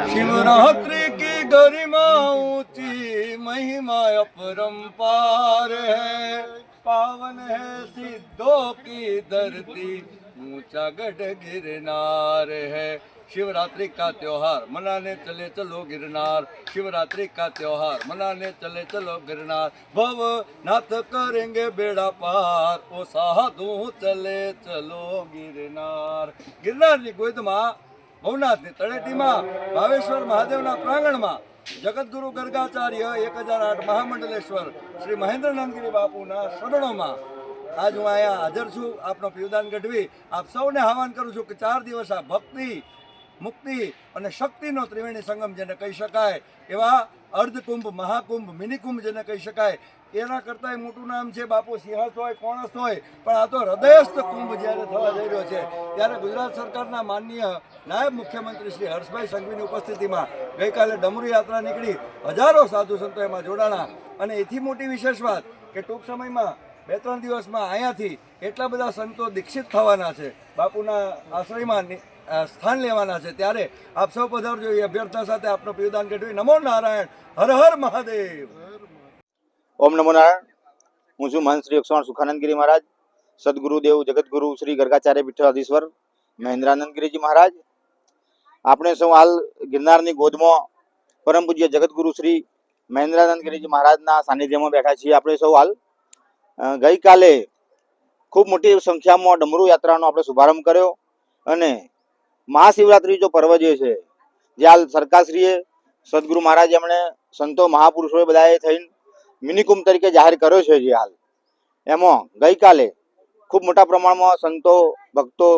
शिवरात्रि की गरिमा ऊंची महिमा अपरंपार है, पावन है सिद्धों की धरती ऊंचा गढ़ गिरनार है। शिवरात्रि का त्योहार मनाने चले चलो गिरनार, शिवरात्रि का त्योहार मनाने चले चलो गिरनार। भव नाथ करेंगे बेड़ा पार, ओ साधु चले चलो गिरनार। गिरनार गोद में ભવનાથની તળેટીમાં ભાવેશ્વર મહાદેવના પ્રાંગણમાં જગતગુરુ ગર્ગાચાર્ય 1008 મહામંડલેશ્વર શ્રી મહેન્દ્રનંદગીરી બાપુના શરણોમાં આજ હું અહીંયા હાજર છું. આપનો પીવદાન ગઢવી આપ સૌને આહવાન કરું છું કે 4 દિવસ આ ભક્તિ, મુક્તિ અને શક્તિનો ત્રિવેણી સંગમ જેને કહી શકાય, એવા અર્ધકુંભ, મહાકુંભ, મિનિકુંભ જેને કહી શકાય, એના કરતાંય મોટું નામ છે બાપુ સિંહસ્થ હોય, કોણસ્થ હોય, પણ આ તો હૃદયસ્થ કુંભ જ્યારે થવા જઈ રહ્યો છે ત્યારે ગુજરાત સરકારના માનનીય નાયબ મુખ્યમંત્રી શ્રી હર્ષભાઈ સંઘવીની ઉપસ્થિતિમાં ગઈકાલે ડમરૂ યાત્રા નીકળી, હજારો સાધુ સંતો એમાં જોડાણા. અને એથી મોટી વિશેષ વાત કે ટૂંક સમયમાં 2-3 દિવસમાં અહીંયાથી એટલા બધા સંતો દીક્ષિત થવાના છે, બાપુના આશ્રયમાં સ્થાન લેવાના છે. ત્યારે આપ સૌ પધારજો એ અભ્યર્થના સાથે આપનો પીવદાન ગઢવી. નમો નારાયણ, હર હર મહાદેવ. ઓમ નમો નારાયણ. હું છું મહંત શ્રી 108 સુખાનંદગીરી મહારાજ, સદગુરુદેવ જગતગુરુ શ્રી ગર્ગાચાર્ય પીઠાધીશ્વર મહેન્દ્રાનંદગીરીજી મહારાજ. આપણે સૌ હાલ ગિરનારની ગોદમાં પરમ પૂજ્ય જગતગુરુ શ્રી મહેન્દ્રાનંદગીરીજી મહારાજના સાનિધ્યમાં બેઠા છીએ. આપણે સૌ હાલ ગઈકાલે ખૂબ મોટી સંખ્યામાં ડમરૂ યાત્રાનો આપણે શુભારંભ કર્યો અને મહાશિવરાત્રી જો પર્વ જે છે, જે હાલ સરકારશ્રીએ સદગુરુ મહારાજ એમણે સંતો મહાપુરુષોએ બધાએ થઈને મિનિકુંભ તરીકે જાહેર કર્યો છે. જે હાલ એમાં ગઈકાલે ખૂબ મોટા પ્રમાણમાં સંતો ભક્તો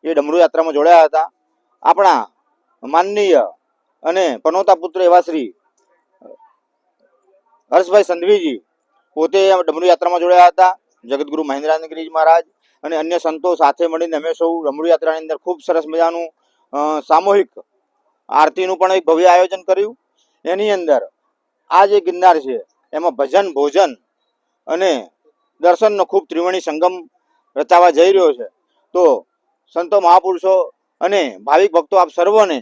એ ડમરૂ યાત્રામાં જોડાયા હતા. આપણા માનનીય અને પનોતા પુત્ર એવા શ્રી હર્ષભાઈ સંઘવીજી પોતે ડમરૂ યાત્રામાં જોડાયા હતા. જગતગુરુ મહેન્દ્રાનંદગીરી મહારાજ અને અન્ય સંતો સાથે મળીને અમે સૌ ડમરૂ યાત્રાની અંદર ખૂબ સરસ મજાનું સામૂહિક આરતીનું પણ એક ભવ્ય આયોજન કર્યું. એની અંદર આ જે ગિરનાર છે એમાં ભજન, ભોજન અને દર્શનનો ખૂબ ત્રિવેણી સંગમ રચાવા જઈ રહ્યો છે. તો સંતો મહાપુરુષો અને ભાવિક ભક્તો આપ સર્વને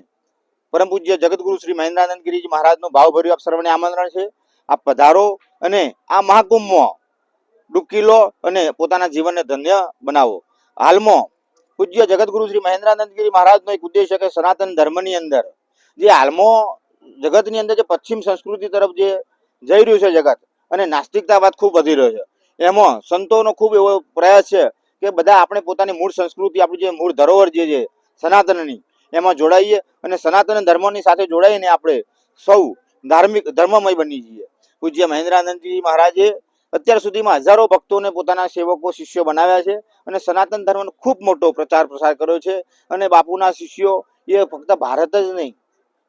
પરમ પૂજ્ય જગતગુરુ શ્રી મહેન્દ્રાનંદગીરીજી મહારાજનું ભાવભર્યું આપ સર્વને આમંત્રણ છે. આપ પધારો અને આ મહાકુંભમાં ડૂબકી લો અને પોતાના જીવનને ધન્ય બનાવો. હાલમાં પૂજ્ય જગતગુરુ શ્રી મહેન્દ્રાનંદગીરી મહારાજનો એક ઉદ્દેશ કે સનાતન ધર્મની અંદર જે હાલમાં જગતની અંદર જે પશ્ચિમ સંસ્કૃતિ તરફ જે જઈ રહ્યું છે જગત, અને નાસ્તિકતાવાદ ખૂબ વધી રહ્યો છે, એમાં સંતોનો ખૂબ એવો પ્રયાસ છે કે બધા આપણે પોતાની મૂળ સંસ્કૃતિ, આપણી જે મૂળ ધરોહર જે છે સનાતનની, એમાં જોડાઈએ અને સનાતન ધર્મની સાથે જોડાઈને આપણે સૌ ધાર્મિક ધર્મમય બની જઈએ. પૂજ્ય મહેન્દ્રાનંદજી મહારાજે અત્યાર સુધીમાં હજારો ભક્તોને પોતાના સેવકો, શિષ્યો બનાવ્યા છે અને સનાતન ધર્મનો ખૂબ મોટો પ્રચાર પ્રસાર કર્યો છે. અને બાપુના શિષ્યો એ ફક્ત ભારત જ નહીં,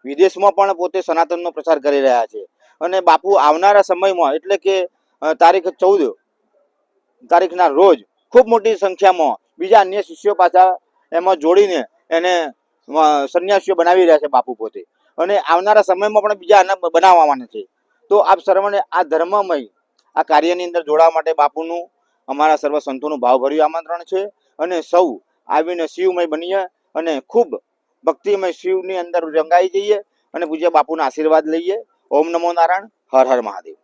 વિદેશમાં પણ પોતે સનાતનનો પ્રચાર કરી રહ્યા છે. અને બાપુ આવનારા સમયમાં એટલે કે તારીખ 14 તારીખના રોજ ખૂબ મોટી સંખ્યામાં બીજા અન્ય શિષ્યો પાછા એમાં જોડીને એને સંન્યાસીઓ બનાવી રહ્યા છે બાપુ પોતે, અને આવનારા સમયમાં પણ બીજા બનાવવાના છે. તો આપ સર્વને આ ધર્મમય આ કાર્યની અંદર જોડાવા માટે બાપુનું અમારા સર્વ સંતોનું ભાવભર્યું આમંત્રણ છે. અને સૌ આવીને શિવમય બનીએ અને ખૂબ ભક્તિમય શિવની અંદર રંગાઈ જઈએ અને પૂજ્ય બાપુના આશીર્વાદ લઈએ. ઓમ નમો નારાયણ, હર હર મહાદેવ.